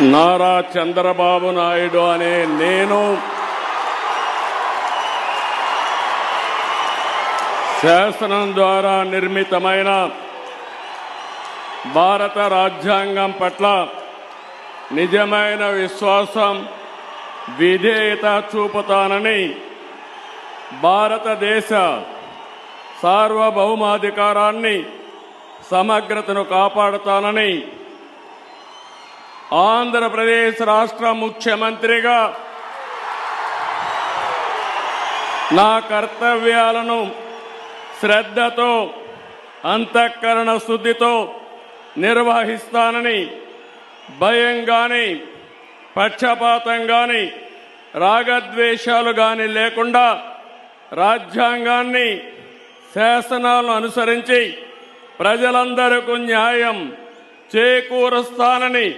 నారా చంద్రబాబు నాయుడు అనే నేను శాసనం ద్వారా నిర్మితమైన భారత రాజ్యాంగం పట్ల నిజమైన విశ్వాసం, విధేయత చూపుతానని, భారతదేశ సార్వభౌమాధికారాన్ని, సమగ్రతను కాపాడుతానని ఆంధ్రప్రదేశ్ రాష్ట్ర ముఖ్యమంత్రిగా నా కర్తవ్యాలను శ్రద్ధతో, అంతఃకరణ శుద్ధితో నిర్వహిస్తానని, భయం గాని, పక్షపాతం గాని, రాగద్వేషాలు గాని లేకుండా రాజ్యాంగాన్ని, శాసనాలను అనుసరించి ప్రజలందరికీ న్యాయం చేకూరుస్తానని